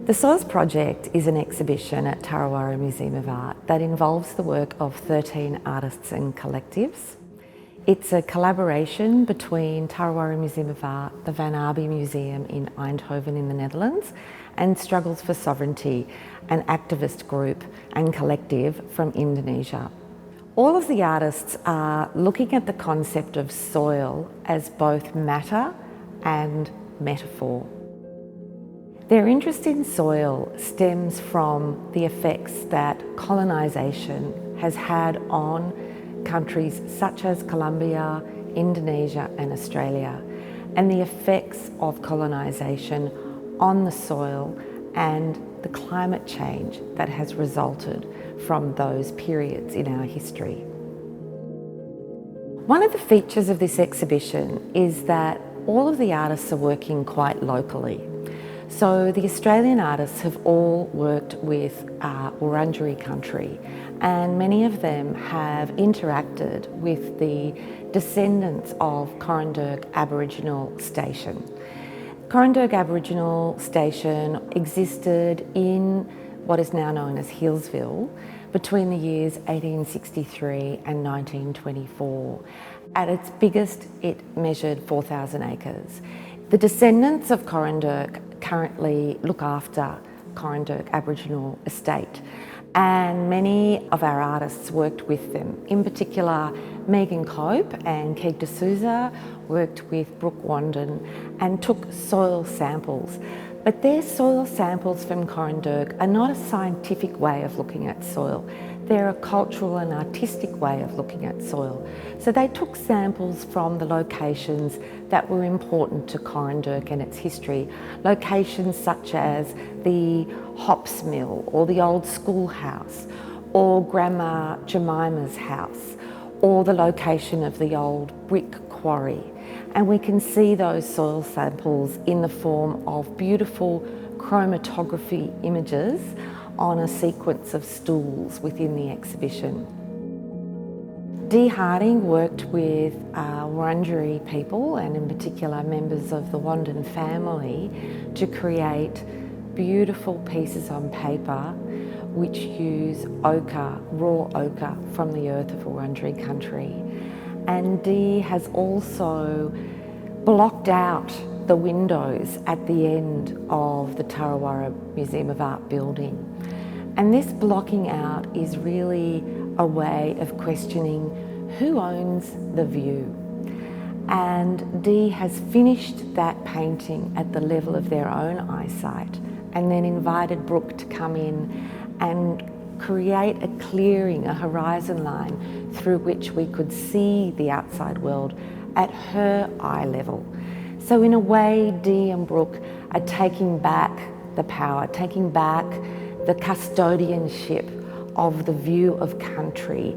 The Soils Project is an exhibition at TarraWarra Museum of Art that involves the work of 13 artists and collectives. It's a collaboration between TarraWarra Museum of Art, the Van Abbe Museum in Eindhoven in the Netherlands, and Struggles for Sovereignty, an activist group and collective from Indonesia. All of the artists are looking at the concept of soil as both matter and metaphor. Their interest in soil stems from the effects that colonisation has had on countries such as Colombia, Indonesia and Australia, and the effects of colonisation on the soil and the climate change that has resulted from those periods in our history. One of the features of this exhibition is that all of the artists are working quite locally. So the Australian artists have all worked with Wurundjeri country, and many of them have interacted with the descendants of Corranderg Aboriginal Station. Corranderg Aboriginal Station existed in what is now known as Healesville between the years 1863 and 1924. At its biggest, it measured 4,000 acres. The descendants of Corranderg currently look after Corranderg Aboriginal Estate, and many of our artists worked with them. In particular, Megan Cope and Kegda Souza worked with Brooke, Wandin and took soil samples. But their soil samples from Corranderg are not a scientific way of looking at soil. They're a cultural and artistic way of looking at soil. So they took samples from the locations that were important to Corranderg and its history. Locations such as the hops mill or the old schoolhouse or Grandma Jemima's house or the location of the old brick quarry. And we can see those soil samples in the form of beautiful chromatography images on a sequence of stools within the exhibition. Dee Harding worked with Wurundjeri people and in particular members of the Wandoon family to create beautiful pieces on paper which use ochre, raw ochre from the earth of Wurundjeri country. And Dee has also blocked out the windows at the end of the TarraWarra Museum of Art building. And this blocking out is really a way of questioning who owns the view. And Dee has finished that painting at the level of their own eyesight and then invited Brooke to come in and create a clearing, a horizon line through which we could see the outside world at her eye level. So in a way, Dee and Brooke are taking back the power, taking back the custodianship of the view of country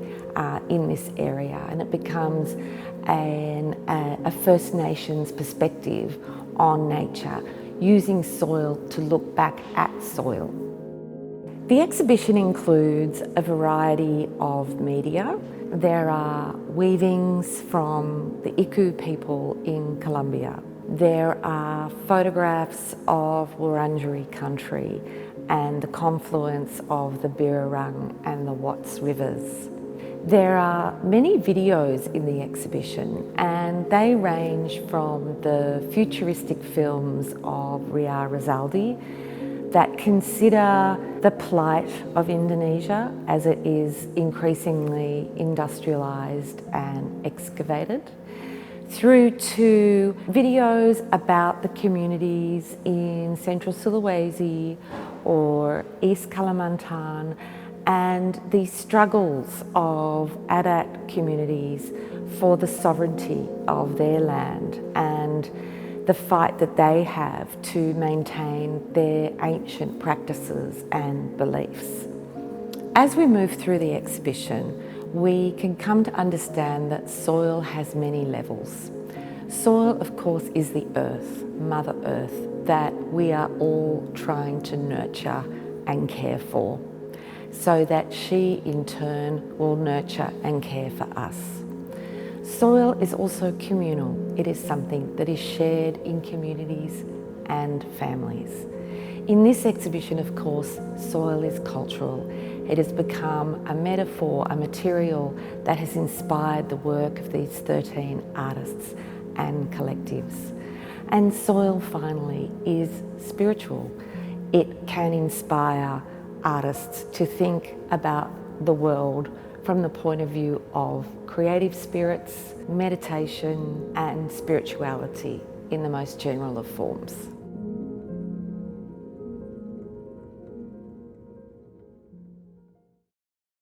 in this area, and it becomes a First Nations perspective on nature, using soil to look back at soil. The exhibition includes a variety of media. There are weavings from the Iku people in Colombia. There are photographs of Wurundjeri country and the confluence of the Bangerang and the Watts rivers. There are many videos in the exhibition, and they range from the futuristic films of Ria Rizaldi that consider the plight of Indonesia as it is increasingly industrialised and excavated, through to videos about the communities in Central Sulawesi or East Kalimantan and the struggles of Adat communities for the sovereignty of their land and the fight that they have to maintain their ancient practices and beliefs. As we move through the exhibition, we can come to understand that soil has many levels. Soil, of course, is the earth, Mother Earth, that we are all trying to nurture and care for, so that she in turn will nurture and care for us. Soil is also communal. It is something that is shared in communities and families. In this exhibition, of course, soil is cultural. It has become a metaphor, a material that has inspired the work of these 13 artists and collectives. And soil, finally, is spiritual. It can inspire artists to think about the world from the point of view of creative spirits, meditation and spirituality in the most general of forms.